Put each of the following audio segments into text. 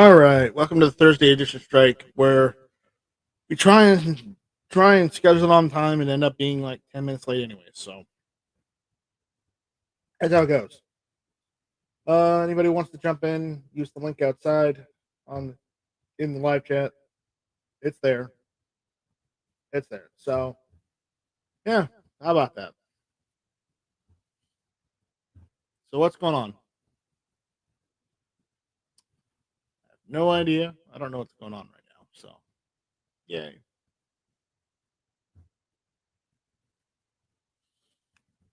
All right, welcome to the Thursday edition strike, where we try and schedule it on time and end up being like 10 minutes late anyway. So that's how it goes. Anybody wants to jump in? Use the link outside on in the live chat. It's there. It's there. So yeah, how about that? So what's going on? I have no idea. I don't know what's going on right now. So yay.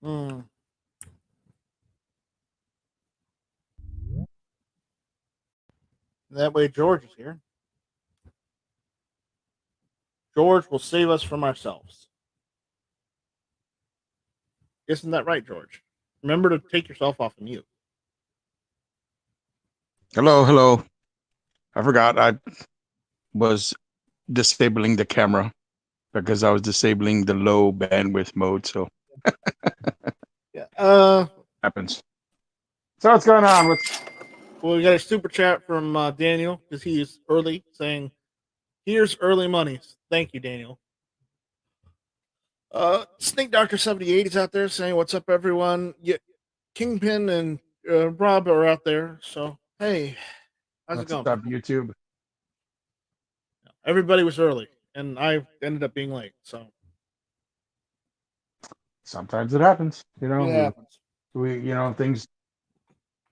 Hmm. That way, George is here. George will save us from ourselves. Isn't that right, George? Remember to take yourself off of mute. Hello, hello. I forgot I was disabling the camera because I was disabling the low bandwidth mode. So Yeah. happens. So what's going on? Well, we got a super chat from Daniel because he's early, saying, "Here's early monies." Thank you, Daniel. Snake Doctor 78 is out there saying, "What's up, everyone?" Yeah, Kingpin and Rob are out there. So hey, how's it What's going? up, YouTube? Everybody was early, and I ended up being late. So Sometimes it happens. it happens. Things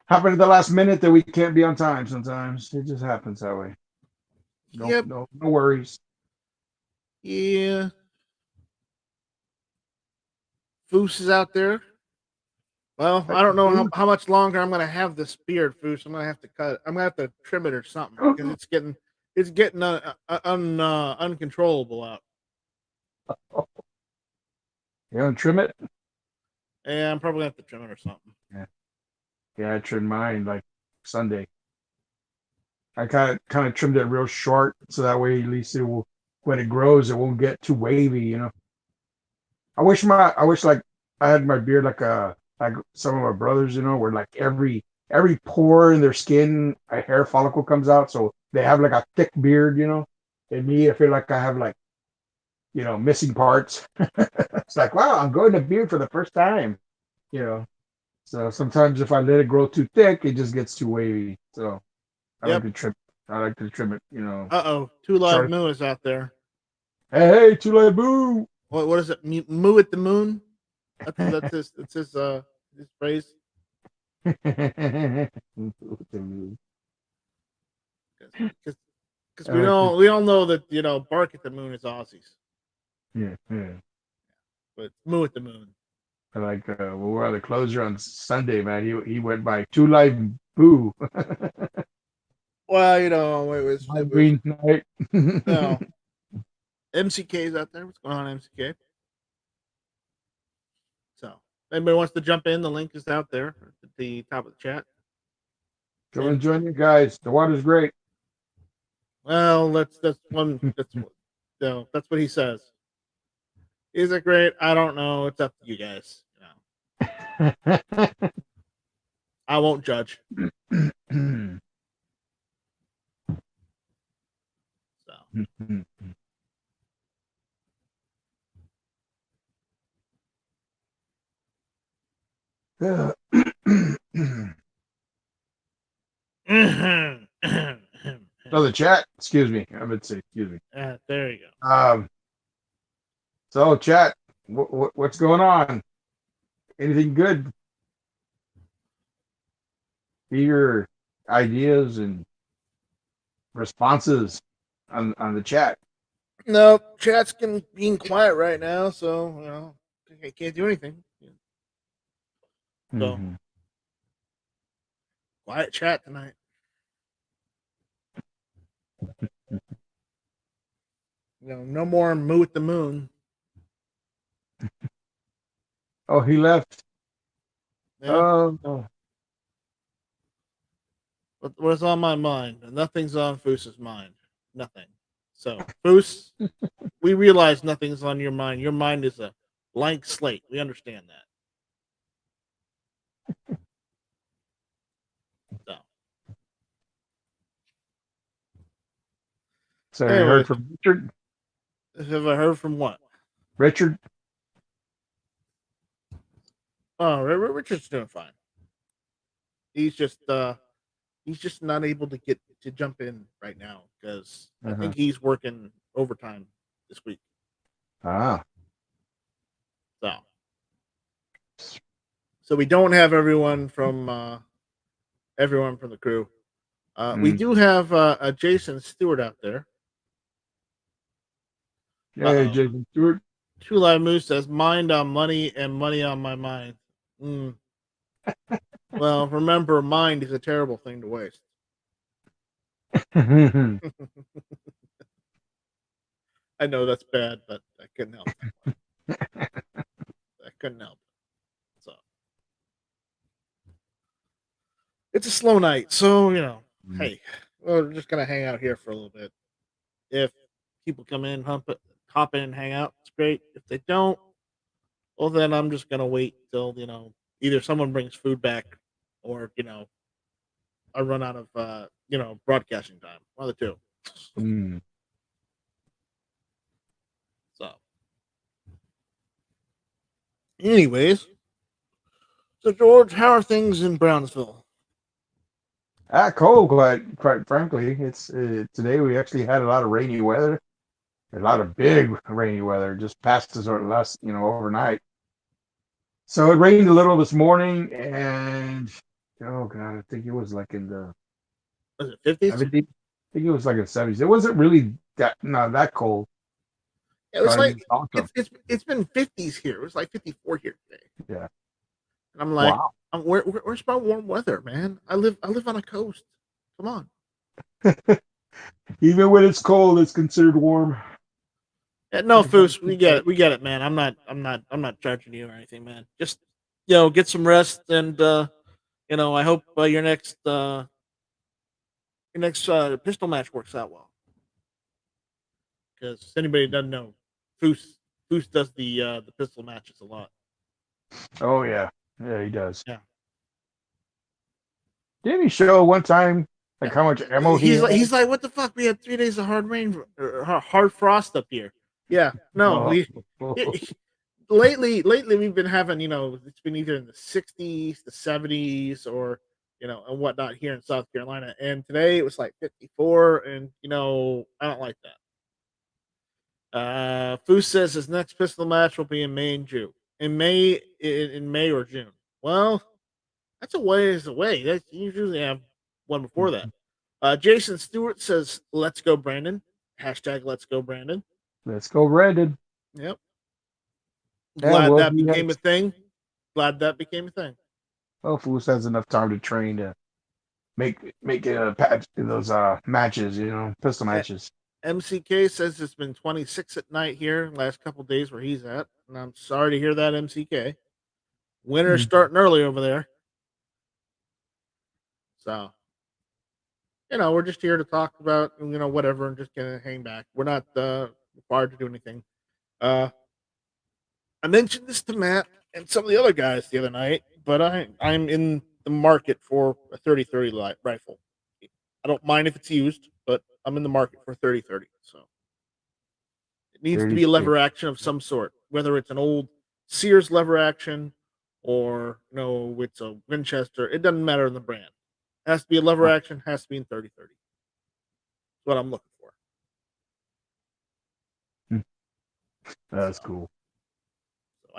happen at the last minute that we can't be on time. Sometimes it just happens that way. No, Yep. no, no worries. Yeah. Foos is out there. Well, I don't know how much longer I'm gonna have this beard, Foos. I'm gonna have to cut it. I'm gonna have to trim it or something because it's getting uncontrollable out. You gonna trim it? Yeah, I'm probably gonna have to trim it or something. Yeah, yeah. I trimmed mine like Sunday. I kind of trimmed it real short so that way at least it will when it grows it won't get too wavy. I wish like I had my beard like some of my brothers, where like every pore in their skin a hair follicle comes out, so they have like a thick beard. And me, I feel like I have like missing parts. It's like wow, I'm growing a beard for the first time. You know, so sometimes if I let it grow too thick, it just gets too wavy. So I like Yep. to trim. I like to trim it. Two Live Sharp. Moo is out there. Hey, too late, boo. What is it? Moo at the moon. That's his phrase. Because I we like to. don't we all know that bark at the moon is Aussies, Yeah, yeah. but moo at the moon. I like when we're on the closer on Sunday, man. He went by two live boo. Well, it was Green night. no MCK's out there. What's going on, MCK? So, anybody wants to jump in, the link is out there at the top of the chat. Come and And join you guys. The water's great. well, that's what he says. Is it great? I don't know. It's up to you guys. I won't judge. So, Oh, the chat. Excuse me. I meant to say excuse me. there you go. So chat. What's going on? Anything good? Your ideas and responses on the chat. No, chat's being quiet right now, so I can't do anything. So Mm-hmm. quiet chat tonight. No more moo at the moon. Oh, he left. Yeah, Oh, what's on my mind? Nothing's on Foos's mind. Nothing. So Foos, we realize nothing's on your mind. Your mind is a blank slate. We understand that. So So have you heard Anyways, from Richard? have I heard from what? Richard? Oh, Richard's doing fine. He's just not able to get to jump in right now because I Uh-huh. think he's working overtime this week. Ah. So we don't have everyone from the crew. We Mm. do have a Jason Stewart out there. Hey, Oh, Jason Stewart. True Live Moose says mind on money and money on my mind. Mm. Well, remember, mind is a terrible thing to waste. I know that's bad, but I couldn't help that one. I couldn't help it. So it's a slow night, so hey, we're just gonna hang out here for a little bit. If people come in, hop in, and hang out, it's great. If they don't, well, then I'm just gonna wait till either someone brings food back, or I run out of broadcasting time. One of the two. Mm. So, anyways, so George, how are things in Brownsville? Cold, quite frankly. It's today we actually had a lot of rainy weather. A lot of big rainy weather just passed us last, overnight. So it rained a little this morning, and oh god, I think it was like in the Was it 50s? 70s. I think it was like in the 70s. It wasn't really that not that cold, It was but like it's awesome. it's been 50s here. It was like 54 here today, Yeah. and I'm like, Wow. where's my warm weather, man? I live on a coast. Come on. Even when it's cold, it's considered warm. Yeah, no, Foos, we get it, man. I'm not judging you or anything, man. Just get some rest, and I hope your next pistol match works out well. Because anybody doesn't know, Foos does the pistol matches a lot. Oh yeah, yeah, he does. Yeah, Didn't he show one time yeah. like how much ammo he He's had? like, what the fuck? We had 3 days of hard rain, or hard frost up here. Yeah, no, Oh, lately we've been having it's been either in the 60s, the 70s, or and whatnot here in South Carolina. And today it was like 54, and I don't like that. Foos says his next pistol match will be in May and June. In May or June. Well, that's a ways away. That's you usually have one before that. Jason Stewart says, "Let's go, Brandon." Hashtag Let's go, Brandon. let's go, Brandon. Yep. Yeah, Glad well, that he became a has. thing. Glad that became a thing. Well, Foos has enough time to train to make patch those matches, pistol Eh, matches. MCK says it's been 26 at night here last couple days where he's at, and I'm sorry to hear that, MCK. Winter's Mm. starting early over there, so we're just here to talk about whatever, and just gonna hang back. We're not required to do anything. Uh, I mentioned this to Matt and some of the other guys the other night, but I'm in the market for a 30-30 rifle. I don't mind if it's used, but I'm in the market for 30-30. So it needs to 30 be a stick. lever action of some sort, whether it's an old Sears lever action or no, it's a Winchester. It doesn't matter in the brand. It has to be a lever action. Has to be in 30-30. That's what I'm looking for. That's So, cool.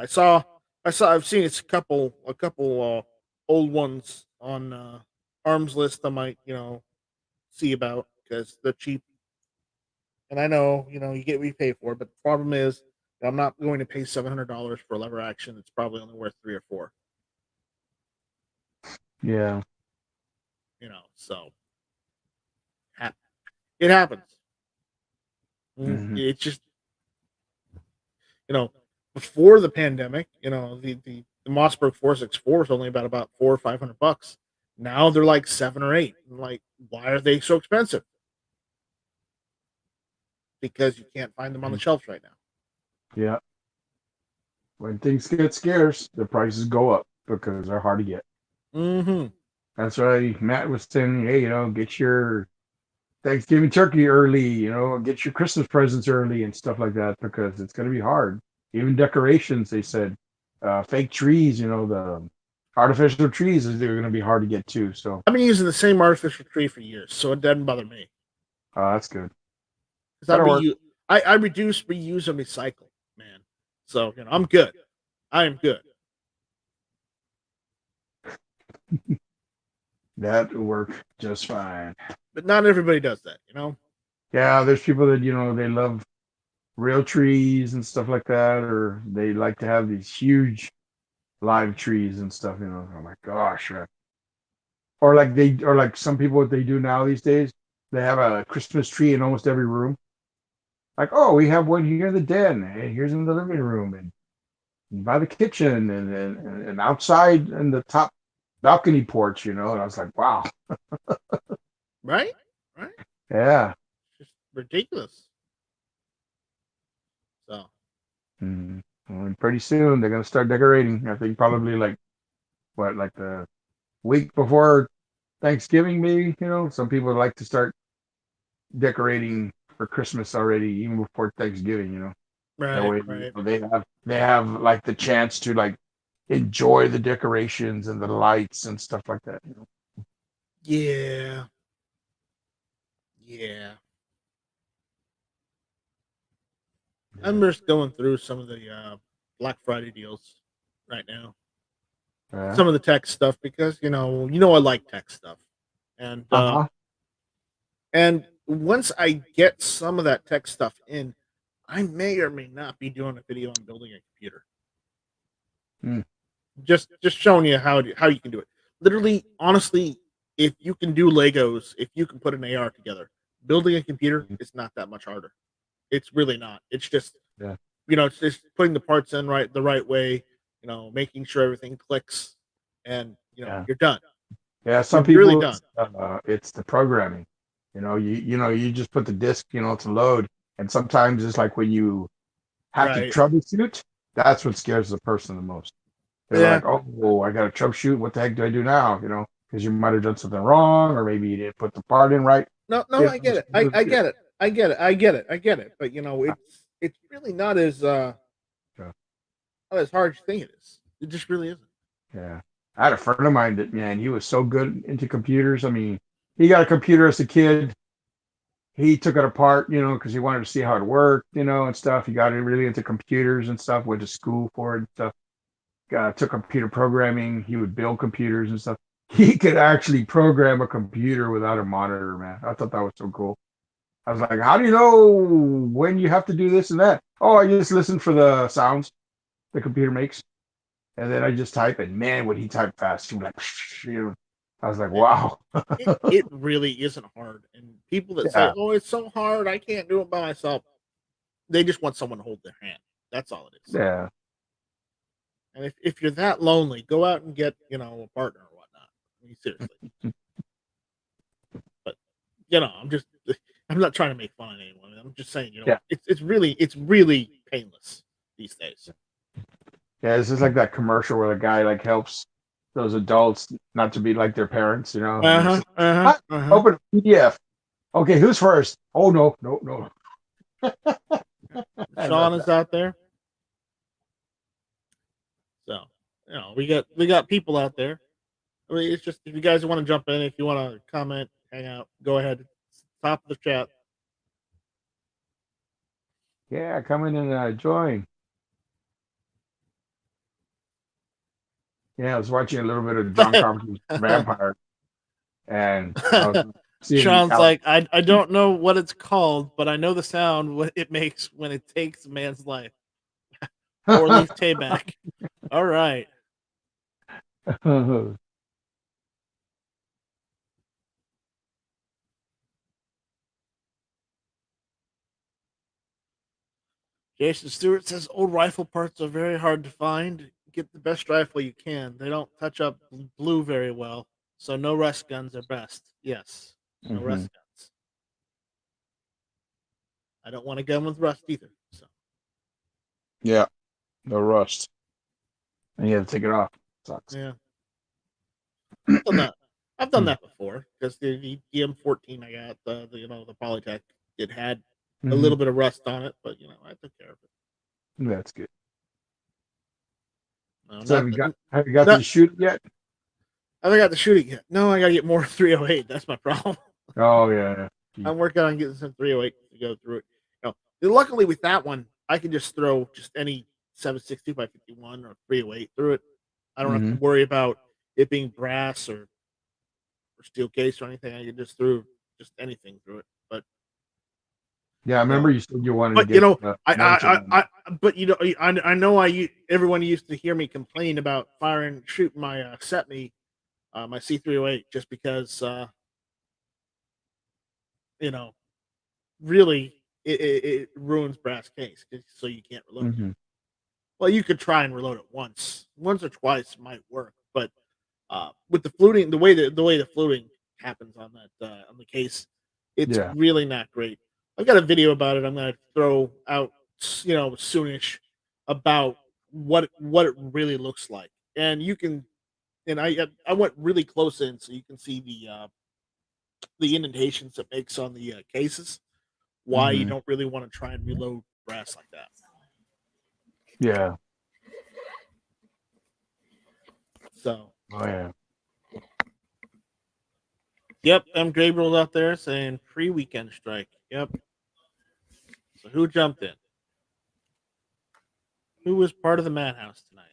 I've seen it's a couple old ones on arms list. I might see about because they're cheap, and I know you get what you pay for. But the problem is that I'm not going to pay $700 for a lever action. It's probably only worth 3 or 4. Yeah. So it happens. Hmm. It's just you know before the pandemic, the Mossberg 464 was only about $400 or $500. Now they're like 7 or 8. I'm like, why are they so expensive? Because you can't find them on the shelves right now. Yeah. When things get scarce, the prices go up because they're hard to get. Mm-hmm. That's why Matt was saying, hey, get your Thanksgiving turkey early, get your Christmas presents early and stuff like that because it's going to be hard. Even decorations, they said, fake trees, the artificial trees, they're going to be hard to get too. So, I've been using the same artificial tree for years, so it doesn't bother me. that's good. Because That'll work. I reduce, reuse, and recycle, man. So I'm good. I am good. That will work just fine. But not everybody does that. Yeah, there's people that, they love real trees and stuff like that, or they like to have these huge live trees and stuff, Oh my gosh. Or like some people, what they do now these days, they have a Christmas tree in almost every room. Like, oh, we have one here in the den, and here's in the living room, and by the kitchen, and outside in the top balcony porch, And I was like, wow, Right? Right? yeah. Just ridiculous. So Mm. And pretty soon they're gonna start decorating. I think probably like what, like the week before Thanksgiving, maybe. Some people like to start decorating for Christmas already, even before Thanksgiving. That right, way, right. they have like the chance to like enjoy the decorations and the lights and stuff like that. Yeah. Yeah. I'm just going through some of the Black Friday deals right now. Yeah. Some of the tech stuff because I like tech stuff, and Uh-huh. once I get some of that tech stuff in, I may or may not be doing a video on building a computer. Mm. Just showing you how you can do it. Literally, honestly, if you can do Legos, if you can put an AR together, building a computer is not that much harder. It's really not. It's just Yeah. it's just putting the parts in the right way, making sure everything clicks, and Yeah. you're done. Yeah. You're Some really people, done. it's the programming. You just put the disk, to load, and sometimes it's like when you have to Right. troubleshoot, that's what scares the person the most. They're Yeah. like, oh, I got to troubleshoot. What the heck do I do now? Because you might have done something wrong, or maybe you didn't put the part in right. No, no, You I know, get it. I get it. I get it. I get it. I get it. But it's really yeah. not as hard as you think it is. It just really isn't. Yeah. I had a friend of mine that, man, he was so good into computers. I mean, he got a computer as a kid. He took it apart, because he wanted to see how it worked, and stuff. He got really into computers and stuff, went to school for it and stuff. Took computer programming. He would build computers and stuff. He could actually program a computer without a monitor, man. I thought that was so cool. I was like, how do you know when you have to do this and that? Oh, I just listen for the sounds the computer makes. And then I just type, and man, would he type fast. He was like, I was like, It, wow. it really isn't hard. And people that say, Yeah. "Oh, it's so hard, I can't do it by myself," they just want someone to hold their hand. That's all it is. Yeah. And if you're that lonely, go out and get a partner or whatnot. I mean, seriously. But I'm not trying to make fun of anyone. I'm just saying, Yeah. it's really painless these days. Yeah. It's just like that commercial where the guy like helps those adults not to be like their parents, and Uh he huh. says, Uh huh. "Ah, Uh huh. open a PDF. Okay, who's first? Oh, no, no, no." I love Sean is that. out there, so we got people out there. I mean, it's just if you guys want to jump in, if you want to comment, hang out, go ahead. It's top of the chat. Yeah, come in and join. Yeah, I was watching a little bit of John Carpenter's Vampire, and I was seeing Sean's how like, I don't know what it's called, but I know the sound what it makes when it takes a man's life. Four leaf tayback. All right. Jason Stewart says old rifle parts are very hard to find. Get the best rifle you can. They don't touch up blue very well, so no rust guns are best. Yes, no hmm rust guns. I don't want a gun with rust either. So Yeah, no rust. And you have to take it off. Sucks. yeah, still not. I've done that before because the DM14 I got the Polytech, it had a Mm-hmm. little bit of rust on it, but I took care of it. That's good. No, So not have you got not to shoot yet? I haven't got the shooting yet. No, I got to get more 308. That's my problem. Oh yeah. Yeah. I'm working on getting some 308 to go through it. Luckily with that one, I can just throw just any 7.62 by 51 or 308 through it. I don't have Mm-hmm. to worry about it being brass or steel case or anything. I can just throw just anything through it. But Yeah, I remember you said you wanted to but get mounted I, on I, I but I know everyone used to hear me complain about shooting my Setme, my C308, just because you know really it ruins brass case, so you can't it. reload it. Mm-hmm. Well, you could try and reload it once or twice might work, but with the fluting, the fluting happens on that on the case, it's Yeah. really not great. I've got a video about it. I'm gonna throw out, soonish, about what it really looks like, and you can. And I went really close in, so you can see the indentations it makes on the cases. Why you Mm-hmm. don't really want to try and reload brass like that. Yeah. So, Oh yeah. yep, I'm Gabriel out there saying pre-weekend strike. Yep. So who jumped in? Who was part of the madhouse tonight?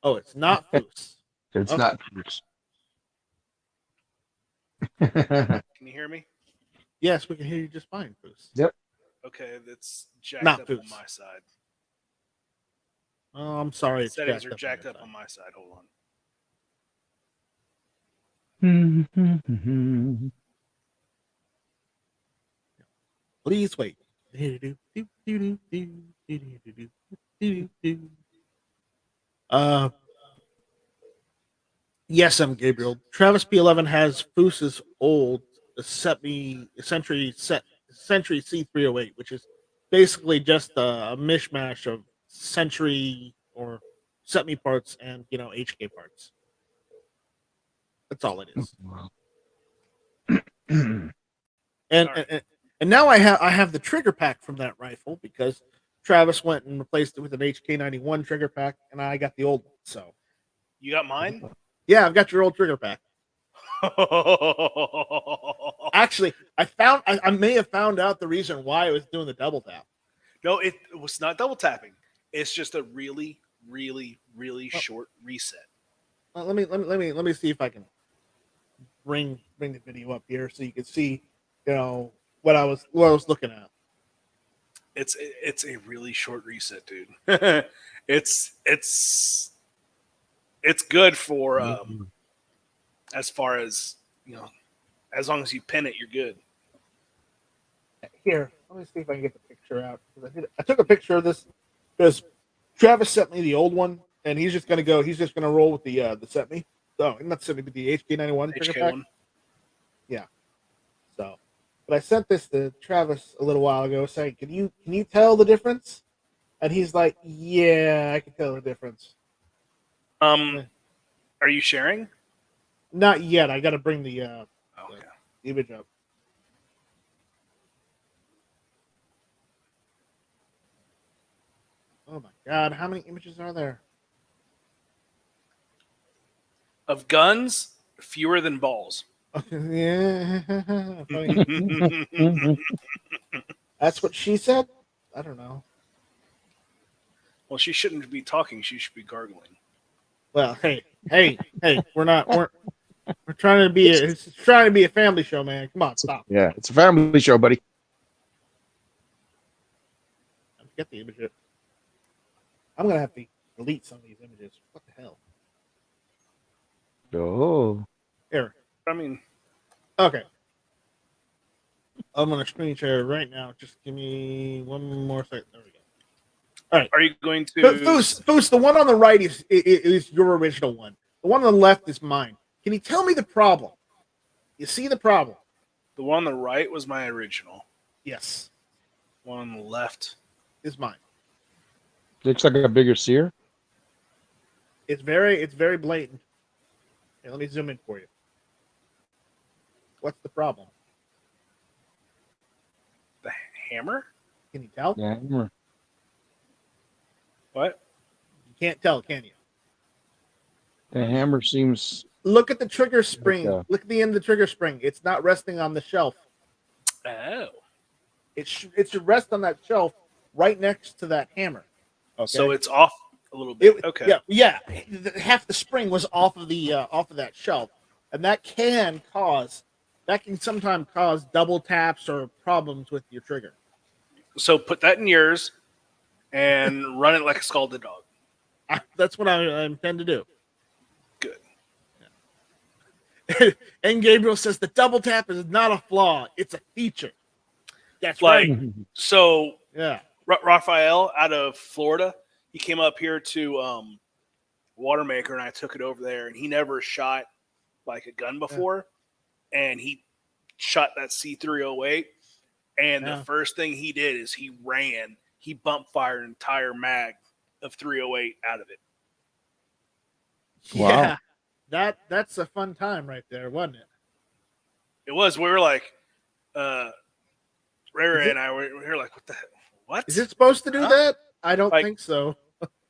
Oh, it's not Foos. It's Okay. not fierce. Can you hear me? Yes, we can hear you just fine, Foos. Yep. Okay, that's jacked Not up Foos. on my side. Oh, I'm sorry. It's Settings are on jacked your up side. on my side. Hold on. Please wait. Uh, yes, I'm Gabriel. Travis P11 has Foos's old Century C308, which is basically just a mishmash of Century or Setme parts and HK parts. That's all it is. And, Sorry. and now I have the trigger pack from that rifle because Travis went and replaced it with an HK91 trigger pack, and I got the old one. So You got mine? yeah, I've got your old trigger pack. Actually, I may have found out the reason why it was doing the double tap. No, it was not double tapping. It's just a really, really, really Oh. short reset. Let me see if I can bring the video up here so you can see, what I was looking at. It's a really short reset, dude. it's good for as far as as long as you pin it, you're good. Here, let me see if I can get the picture out. I took a picture of this because Travis sent me the old one, and he's just gonna roll with the set me. Oh, not sent me, but the HK91 trigger pack. HK1. Yeah. So, but I sent this to Travis a little while ago, saying, "Can you tell the difference?" And he's like, "Yeah, I can tell the difference." Are you sharing? Not yet. I got to bring the Okay. image up. Oh my god, how many images are there? Of guns, fewer than balls. Yeah. That's what she said? I don't know. Well, she shouldn't be talking. She should be gargling. Well, hey, we're trying to be it's trying to be a family show, man. Come on, stop. Yeah, it's a family show, buddy. Get the image. I'm gonna have to delete some of these images. What the hell? Oh. Here. I mean, okay. I'm gonna screen share right now. Just give me one more second. There we go. All right. Are you going to Foos, the one on the right is your original one. The one on the left is mine. Can you tell me the problem? You see the problem? The one on the right was my original. Yes. One on the left is mine. Looks like a bigger sear. It's very blatant. Here, let me zoom in for you. What's the problem? The hammer? Can you tell? Yeah. What? You can't tell, can you? The hammer seems Look at the trigger spring. Like, Look at the end of the trigger spring. It's not resting on the shelf. Oh. It should rest on that shelf right next to that hammer. Okay. So it's off a little bit. Okay. Yeah. Half the spring was off of that shelf, and that can sometimes cause double taps or problems with your trigger. So put that in yours and run it like a scalded dog. That's what I intend to do. Good. Yeah. And Gabriel says the double tap is not a flaw; it's a feature. That's Like, right. so Yeah. Raphael out of Florida, he came up here to Watermaker, and I took it over there, and he never shot like a gun before, and he shot that C308, and the first thing he did is he bump fired an entire mag of 308 out of it. Wow. Yeah. That's a fun time right there, wasn't it? It was. We were like, Ray and I were like, what? Is it supposed to do that? I don't think so.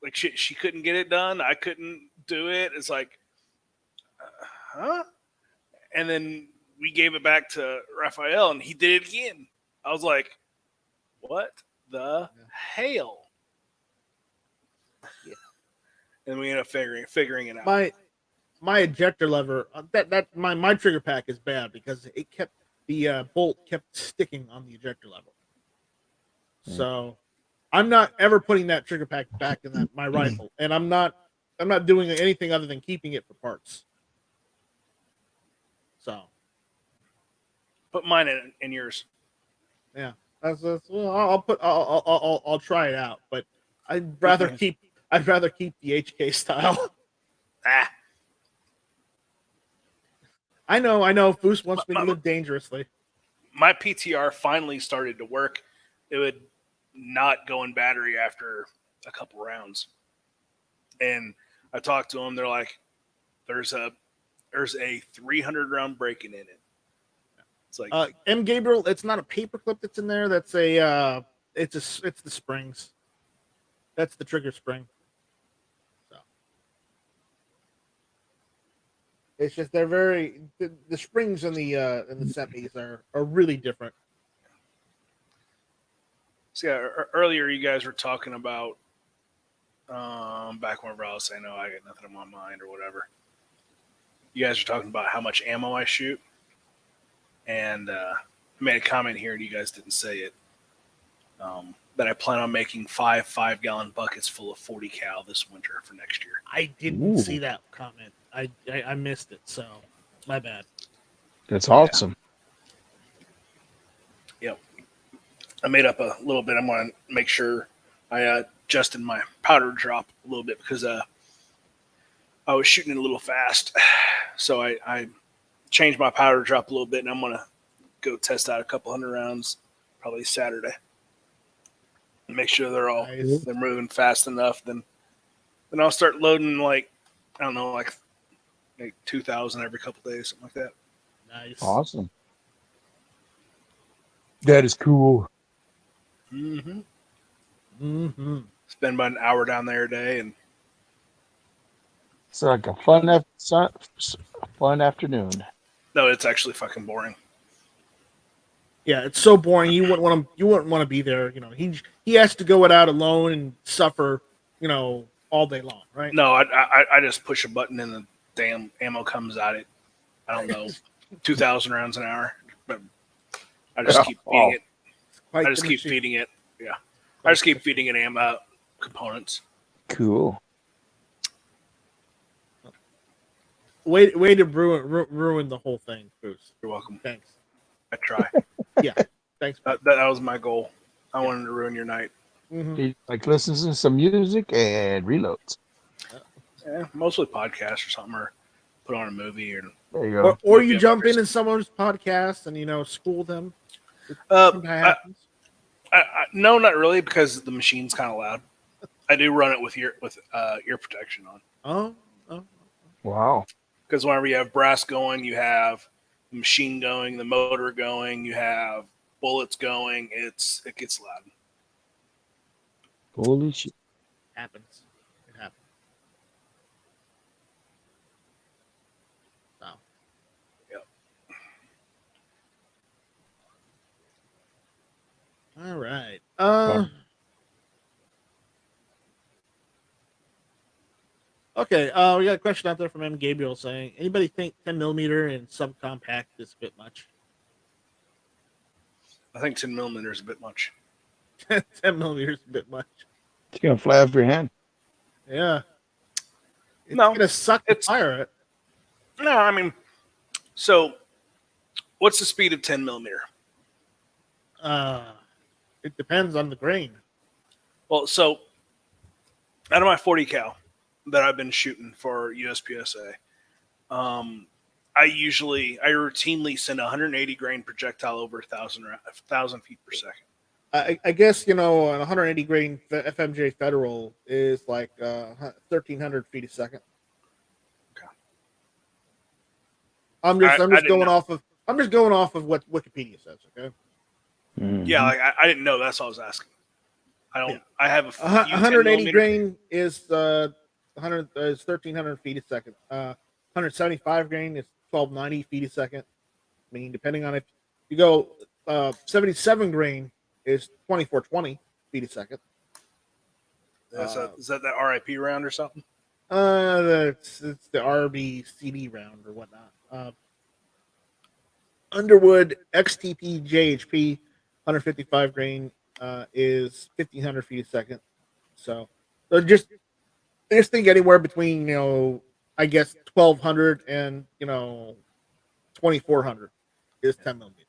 Like she couldn't get it done. I couldn't do it. It's like, huh? And then we gave it back to Raphael, and he did it again. I was like, what the hell? Yeah. And we ended up figuring it out. My ejector lever, my trigger pack is bad because it kept the bolt kept sticking on the ejector lever. So I'm not ever putting that trigger pack back in my rifle, and I'm not doing anything other than keeping it for parts. So put mine in yours. Yeah, well, I'll try it out, but I'd rather keep the HK style. I know. Foos wants me to live dangerously. My PTR finally started to work. It would not go in battery after a couple rounds. And I talked to them. They're like, there's a 300 round break-in in it. It's like M. Gabriel, it's not a paper clip that's in there. That's it's the springs. That's the trigger spring. So it's just they're the springs in the semis are really different. So yeah, earlier you guys were talking about back whenever I was saying, "No, I got nothing on my mind" or whatever. You guys are talking about how much ammo I shoot, and I made a comment here, and you guys didn't say it. That I plan on making 5-gallon buckets full of 40 cal this winter for next year. I didn't see that comment. I missed it, so my bad. That's awesome. Yep. I made up a little bit. I'm going to make sure I adjusted my powder drop a little bit because I was shooting it a little fast. So I changed my powder drop a little bit, and I'm going to go test out a couple hundred rounds probably Saturday. And make sure they're moving fast enough. Then I'll start loading like 2,000 every couple days, something like that. Nice. Awesome. That is cool. Mm-hmm. Mm-hmm. Spend about an hour down there a day, and It's like a fun afternoon. no, it's actually fucking boring. Yeah, it's so boring. You wouldn't want to be there. You know, he has to go it out alone and suffer. You know, all day long, right? No, I just push a button and the damn ammo comes out at, I don't know, 2,000 rounds an hour. But I just keep feeding it. I just keep feeding it. Yeah, I just keep feeding it ammo components. Cool. Way to ruin the whole thing, Bruce. You're welcome. Thanks. I try. Yeah, thanks. That was my goal. I wanted to ruin your night. Mm-hmm. He listens to some music and reloads. Yeah, mostly podcasts or something, or put on a movie, or There you go. Or you jump in someone's podcast and school them. No, not really, because the machine's kind of loud. I do run it with ear protection on. Oh, oh. Wow. Because whenever you have brass going, you have the machine going, the motor going, you have bullets going. It gets loud. Holy shit. Happens. It happens. So. Yep. All right. Okay. We got a question out there from M. Gabriel saying, anybody think 10 millimeter and subcompact is a bit much? I think 10 millimeter is a bit much. 10 millimeters is a bit much. It's gonna fly off your hand. Yeah. It's No, gonna suck to fire it. No, I mean, so what's the speed of 10 millimeter? It depends on the grain. Well, so out of my 40 cal that I've been shooting for USPSA, I routinely send a 180 grain projectile over 1,000 feet per second. I guess, an 180 grain FMJ Federal is like 1,300 feet a second. Okay. I'm just going off of what Wikipedia says. Okay. Mm-hmm. Yeah, like, I didn't know. That's all I was asking. I have a 180 grain is 1,300 feet a second. 175 grain is 1,290 feet a second. I mean, depending on if you go 77 grain is 2,420 feet a second. Is that RIP round or something? It's the RBCD round or whatnot. Underwood XTP JHP 155 grain is 1,500 feet a second. So just think anywhere between I guess 1,200 and 2,400 is 10 millimeter,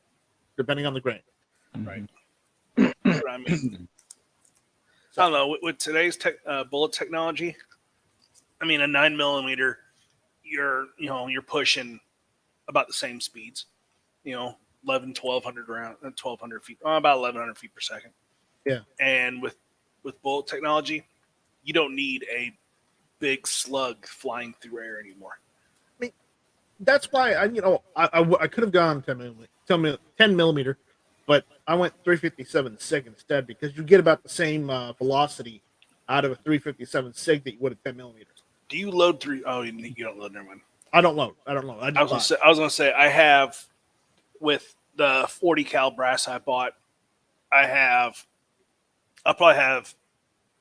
depending on the grain. Right. But I mean, I don't know. With today's bullet technology, I mean, a 9 millimeter, you're pushing about the same speeds. 1,200 around 1,200 feet, about 1,100 feet per second. Yeah. And with bullet technology, you don't need a big slug flying through air anymore. I mean, that's why I could have gone 10 millimeter, but I went 357 SIG instead because you get about the same velocity out of a 357 SIG that you would a 10 millimeter. Do you load through? Oh, you don't load. Never mind. I don't load. I was gonna say I have with the 40 cal brass I bought. I'll probably have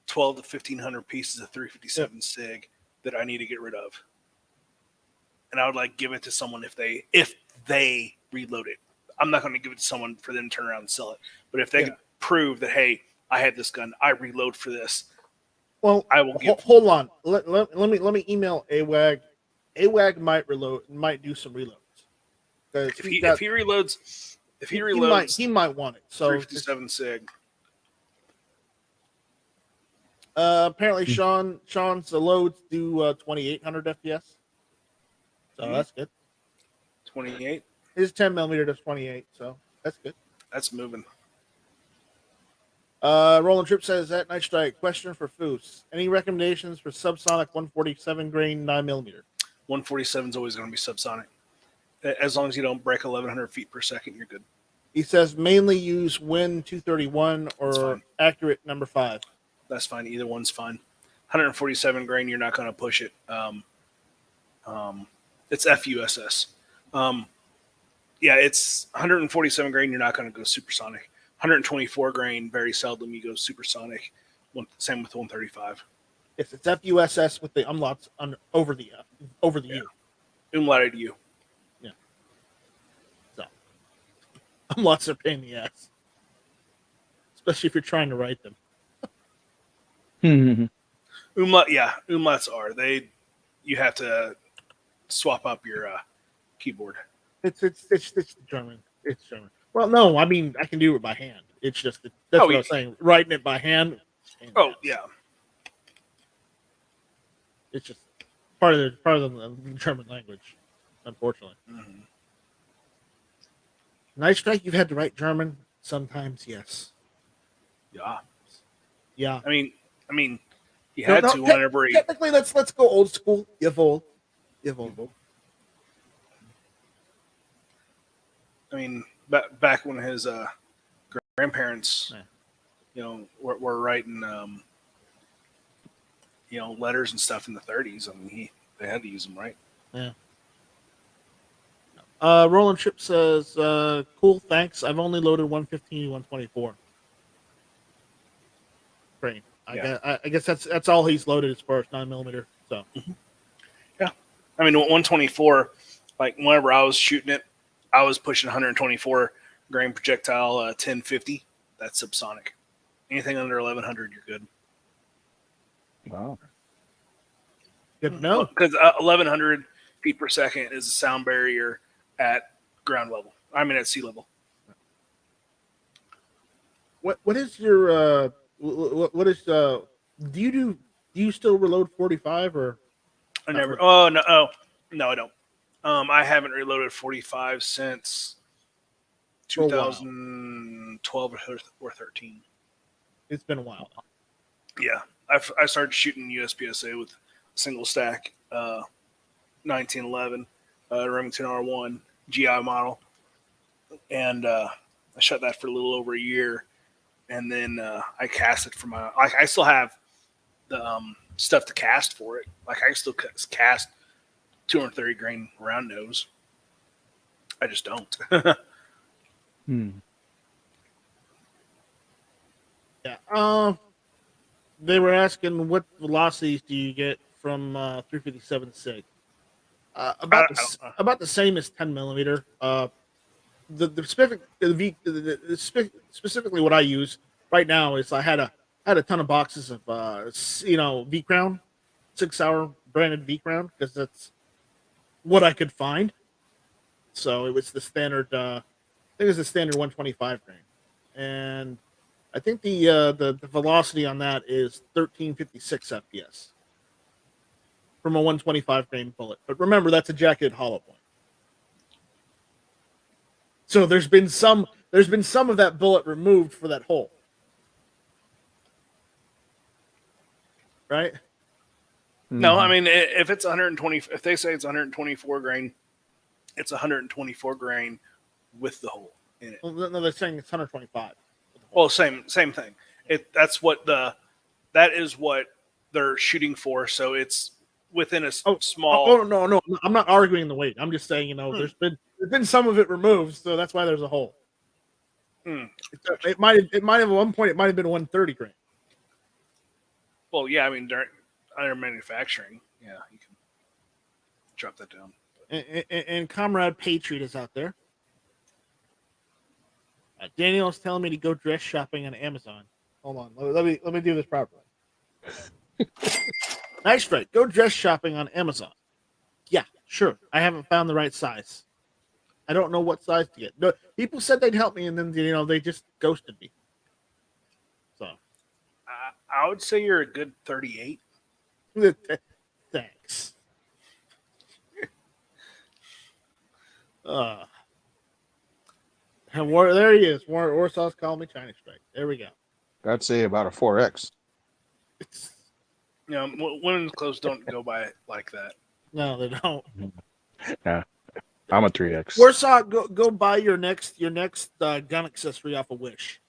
12 to 1,500 pieces of 357 SIG that I need to get rid of, and I would give it to someone if they reload it. I'm not going to give it to someone for them to turn around and sell it, but if they can prove that, hey, I had this gun, I reload for this. Well, I will hold on. Let me email AWAG. AWAG might do some reloads. If he reloads, he might want it. So 357 SIG. Apparently Sean's loads do 2,800 FPS. So that's good. 28. His 10 millimeter does 28, so that's good. That's moving. Roland Tripp says that Night Strike. Question for Foos. Any recommendations for subsonic 147 grain 9 millimeter? 147 is always going to be subsonic. As long as you don't break 1,100 feet per second, you're good. He says mainly use Win 231 or Accurate number 5. That's fine. Either one's fine. 147 grain, you're not going to push it. It's FUSS. It's 147 grain. You're not going to go supersonic. 124 grain, very seldom you go supersonic. Same with 135. It's FUSS with the umlauts over the U. Umlauted U. Yeah. So umlauts are a pain in the ass, especially if you're trying to write them. Umlauts are they. You have to swap up your keyboard. It's German. It's German. Well, no, I mean I can do it by hand. It's just that's what I was saying. Writing it by hand. Oh yeah. It's just part of the German language, unfortunately. Mm-hmm. Night Strike, you've had to write German sometimes, yes. Yeah. Yeah. I mean, He had to whenever he. Technically, let's go old school. Yvol. I mean, back when his grandparents, were writing, letters and stuff in the 30s. I mean, they had to use them, right? Yeah. Roland Chip says, "Cool, thanks. I've only loaded 115, 124." Great. I guess that's all he's loaded as far as 9mm. So. Yeah, I mean 124. Like whenever I was shooting it, I was pushing 124 grain projectile 1050. That's subsonic. Anything under 1100, you're good. Wow. Good to know. Because 1100 feet per second is a sound barrier at ground level. I mean at sea level. What is your what is do you still reload 45 or? I never. Oh no! Oh no, I don't. I haven't reloaded 45 since 2012 or 13. It's been a while. Yeah, I started shooting USPSA with single stack 1911 Remington R1 GI model, and I shot that for a little over a year, and then I cast it for my. I still have the stuff to cast for it. Like I still cast 230 grain round nose. I just don't. Yeah. They were asking what velocities do you get from 357 SIG? About the same as 10mm. Specifically what I use right now is I had a ton of boxes of V Crown 6-hour branded V Crown because that's what I could find. So it was the standard. I think it was the standard 125 grain, and I think the velocity on that is 1356 FPS from a 125 grain bullet. But remember, that's a jacketed hollow point. So there's been some of that bullet removed for that hole, right? No, I mean if it's 120, if they say it's 124 grain, it's 124 grain with the hole in it. Well, no, they're saying it's 125. Well, same thing. That is what they're shooting for. So it's within a small. Oh no, I'm not arguing the weight. I'm just saying there's been some of it removed, so that's why there's a hole. It might have at one point it might have been 130 grain. Well, yeah, I mean under manufacturing, yeah, you can drop that down. And Comrade Patriot is out there. Daniel is telling me to go dress shopping on Amazon. Hold on, let me do this properly. Nice strike. Go dress shopping on Amazon. Yeah, sure. I haven't found the right size. I don't know what size to get. No, people said they'd help me, and then they just ghosted me. So I would say you're a good 38. Thanks. And there he is. Warsaw's calling me China Strike. There we go. I'd say about a 4X. Women's clothes don't go by it like that. No, they don't. Yeah, I'm a 3X. Warsaw, go buy your next gun accessory off of Wish.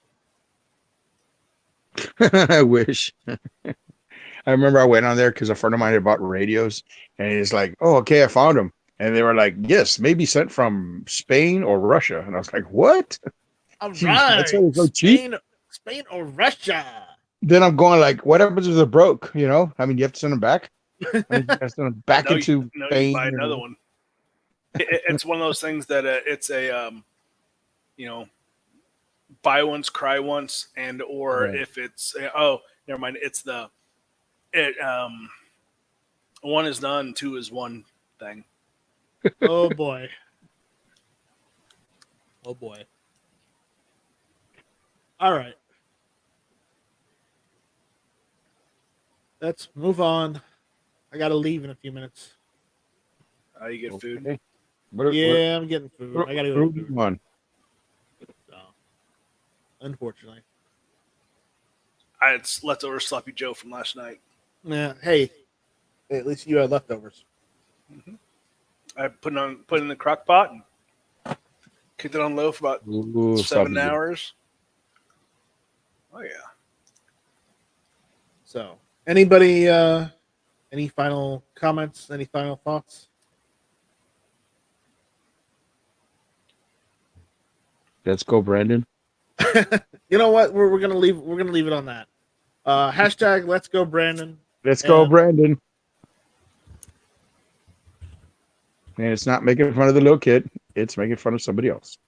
I wish. I remember I went on there because a friend of mine had bought radios, and he's like, "Oh, okay, I found them." And they were like, "Yes, maybe sent from Spain or Russia." And I was like, "What?" All Jeez, right, that's so cheap. Spain or Russia. Then I'm going like, "What happens if they're broke?" I mean, you have to send them back. You have to send them back into Spain. You buy another one. It's one of those things that it's a buy once, cry once, and or Right. if it's never mind. It's one is none, two is one thing. Oh boy. Oh boy. All right. Let's move on. I got to leave in a few minutes. You get food. Okay. I'm getting food. I got to go get food. One. So, unfortunately. It's leftover sloppy Joe from last night. Yeah. Hey, at least you had leftovers. I put it in the crock pot and cooked it on low for about Ooh, 7 something. hours. Oh yeah. So, anybody, any final comments? Any final thoughts? Let's go, Brandon. You know what? We're gonna leave. We're gonna leave it on that. Hashtag Let's Go Brandon. Let's go, And- Brandon. And it's not making fun of the little kid. It's making fun of somebody else.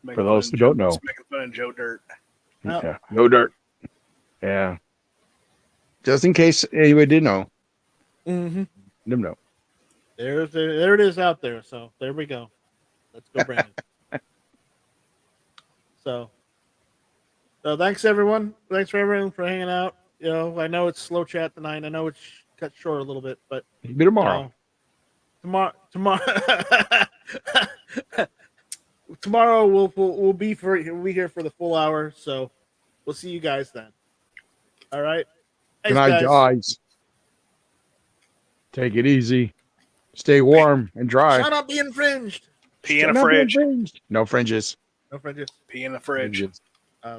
Making For those fun who of don't Joe- know. it's making fun of Joe Dirt. Oh. Yeah. No dirt. Yeah. Just in case anybody didn't know. Mm-hmm. Let them know. There it is out there. So there we go. Let's go, Brandon. So thanks everyone. Thanks for everyone for hanging out. You know, I know it's slow chat tonight. I know it's cut short a little bit, but Maybe tomorrow. tomorrow, tomorrow we'll be here for the full hour. So we'll see you guys then. All right. Good Thanks, night, guys. Take it easy. Stay warm and dry. Shall not be infringed. Pee in a Shall not be fridge. infringed. No fringes. No fringes. Pee in a fridge.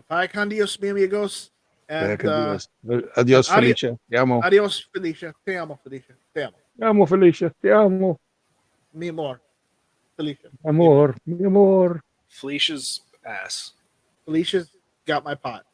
Bye, con Dios, mi amigos. And Adios, adio- Felicia. Te amo. adios, Felicia. Te amo, Felicia. Te amo. Te amo, Felicia. Te amo. Mi amor. Felicia. Amor. Mi amor. Felicia's ass. Felicia's got my pot.